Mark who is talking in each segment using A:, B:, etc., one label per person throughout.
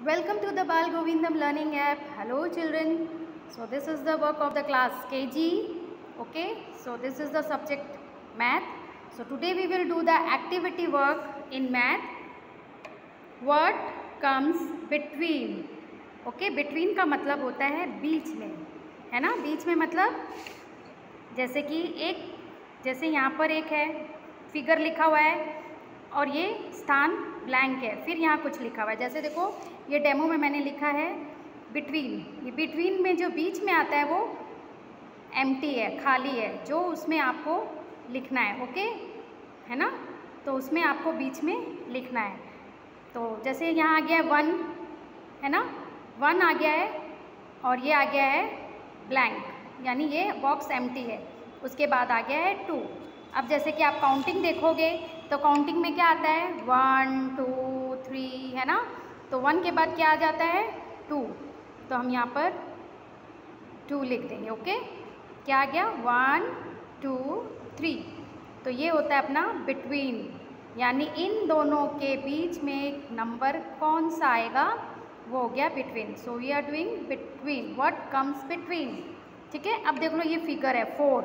A: Welcome to the Bal Govindam Learning app. Hello children. So this is the work of the class KG. Okay. So this is the subject math. So today we will do the activity work in math. What comes between? Okay. Between का मतलब होता है बीच में, है ना. बीच में मतलब जैसे कि जैसे यहाँ पर एक है फिगर लिखा हुआ है और ये स्थान ब्लैंक है, फिर यहाँ कुछ लिखा हुआ है. जैसे देखो ये डेमो में मैंने लिखा है बिटवीन. ये बिटवीन में जो बीच में आता है वो एम्प्टी है, खाली है, जो उसमें आपको लिखना है. ओके, है ना. तो उसमें आपको बीच में लिखना है. तो जैसे यहाँ आ गया है 1, है ना. 1 आ गया है और ये आ गया है ब्लैंक, यानी ये बॉक्स एम्प्टी है. उसके बाद आ गया है 2. अब जैसे कि आप काउंटिंग देखोगे तो काउंटिंग में क्या आता है 1 2 3, है ना. तो 1 के बाद क्या आ जाता है 2. तो हम यहाँ पर 2 लिख देंगे. ओके, क्या आ गया 1 2 3. तो ये होता है अपना बिटवीन, यानी इन दोनों के बीच में एक नंबर कौन सा आएगा वो हो गया between. So we are doing between. What comes between. ठीक है. अब देख लो ये फिगर है 4.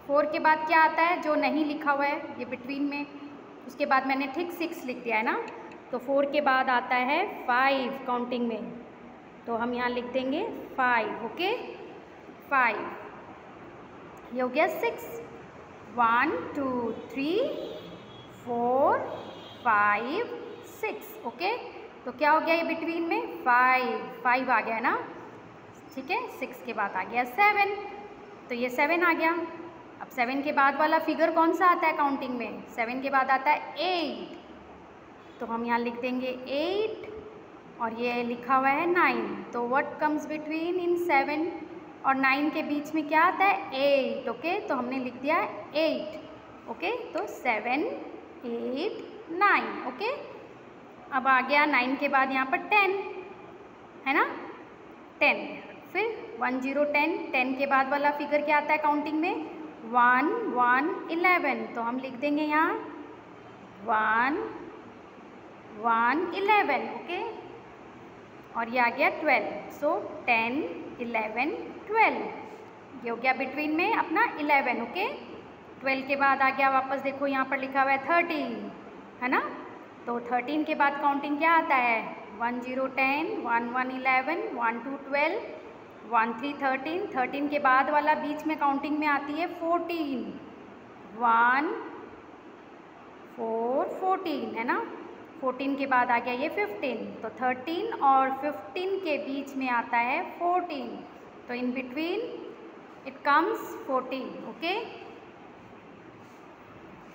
A: 4 के बाद क्या आता है जो नहीं लिखा हुआ है ये बिटवीन में. उसके बाद मैंने ठीक 6 लिख दिया है ना. तो 4 के बाद आता है 5 काउंटिंग में. तो हम यहाँ लिख देंगे 5. ओके, 5. ये हो गया 6. 1 2 3 4 5 6. ओके, तो क्या हो गया ये बिटवीन में 5 आ गया है ना. ठीक है. 6 के बाद आ गया 7. तो ये 7 आ गया. अब 7 के बाद वाला फिगर कौन सा आता है काउंटिंग में. 7 के बाद आता है 8. तो हम यहाँ लिख देंगे 8 और ये लिखा हुआ है 9. तो व्हाट कम्स बिटवीन इन 7 और 9 के बीच में क्या आता है 8. ओके, तो हमने लिख दिया 8. ओके, तो 7 8 9. ओके, अब आ गया 9 के बाद यहाँ पर 10, है ना. 10, फिर 1 0 10. 10 के बाद वाला फिगर क्या आता है काउंटिंग में 1 1 11. तो हम लिख देंगे यहाँ 1 1 11. ओके, और ये आ गया 12. सो 10 11 12. ये हो गया बिटवीन में अपना 11. ओके, 12 के बाद आ गया वापस देखो यहाँ पर लिखा हुआ है 13, है ना. तो 13 के बाद काउंटिंग क्या आता है 1 0 10 1 1 11 1 2 12 1 3 13. 13 के बाद वाला बीच में काउंटिंग में आती है 14. 1 4 14, है ना. 14 के बाद आ गया ये 15. तो 13 और 15 के बीच में आता है 14. तो in between it comes 14. Okay,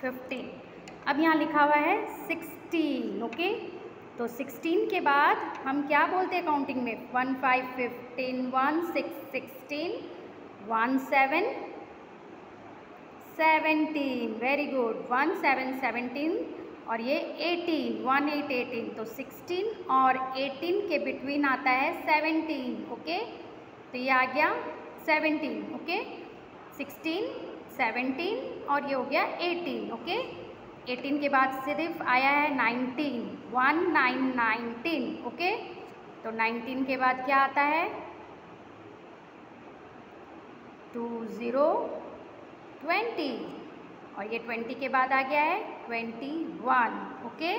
A: 15. अब यहाँ लिखा हुआ है 16. ओके, तो 16 के बाद हम क्या बोलते हैं काउंटिंग में 1 5 15 1 6 16 1 7 17. Very good. 1 7 17 और ये 18 1 8 18. तो 16 और 18 के बिटवीन आता है 17. ओके, तो ये आ गया 17. ओके, 16 17 और ये हो गया 18. ओके, 18 के बाद सिर्फ आया है 19. 1 9 19. ओके, तो 19 के बाद क्या आता है 2 0 20 और ये 20 के बाद आ गया है 21. ओके,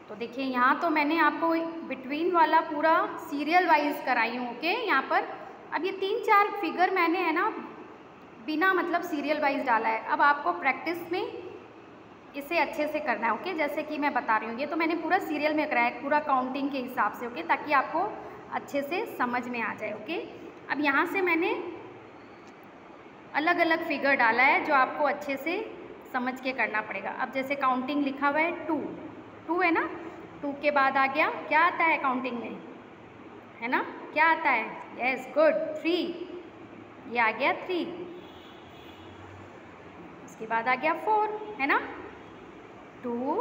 A: तो देखिए यहाँ तो मैंने आपको बिटवीन वाला पूरा सीरियल वाइज कराई हूँ. ओके, यहाँ पर अब ये 3-4 फिगर मैंने है ना बिना मतलब सीरियल वाइज डाला है. अब आपको प्रैक्टिस में इसे अच्छे से करना है. ओके, जैसे कि मैं बता रही हूँ ये तो मैंने पूरा सीरियल में कराया है पूरा काउंटिंग के हिसाब से. ओके, ताकि आपको अच्छे से समझ में आ जाए. ओके, अब यहाँ से मैंने अलग अलग फिगर डाला है जो आपको अच्छे से समझ के करना पड़ेगा. अब जैसे काउंटिंग लिखा हुआ है 2 है ना. 2 के बाद आ गया क्या आता है काउंटिंग में, है ना. क्या आता है यस गुड 3. ये आ गया 3. उसके बाद आ गया 4, है ना. 2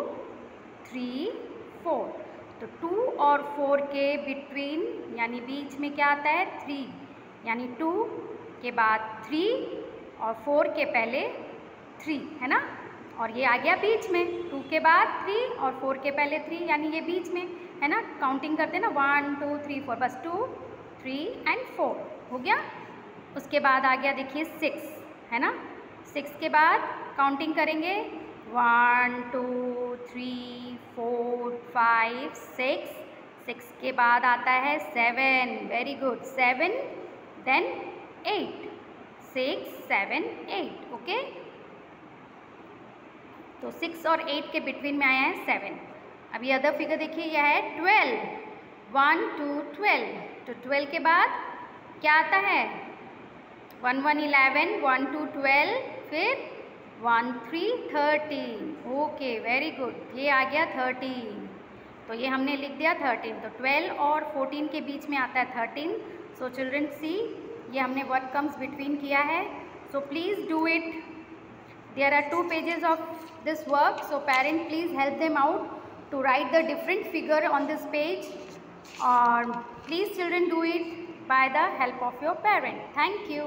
A: 3 4. तो 2 और 4 के बिटवीन यानी बीच में क्या आता है 3, यानी 2 के बाद 3 और 4 के पहले 3, है ना. और ये आ गया बीच में, 2 के बाद 3 और 4 के पहले 3, यानी ये बीच में है ना। काउंटिंग करते हैं ना 1 2 3 4, बस 2 3 एंड 4 हो गया। उसके बाद आ गया देखिए 6 है ना। 6 के बाद काउंटिंग करेंगे 1 2 3 4 5 6। 6 के बाद आता है 7, वेरी गुड, 7 देन 8, 6 7 8 ओके। तो 6 और 8 के बिटवीन में आया है 7। अब ये अदर फिगर देखिए, यह है 12, 1 2 12। तो 12 के बाद क्या आता है 1 1 11, 1 2 12, फिर 1 3 13। ओके वेरी गुड, ये आ गया 13, तो ये हमने लिख दिया 13। तो 12 और 14 के बीच में आता है 13। सो चिल्ड्रन सी, ये हमने व्हाट कम्स बिटवीन किया है। So please do it. There are 2 pages of this work, so parent please help them out to write the different figure on this page, or please children do it by the help of your parent. Thank you.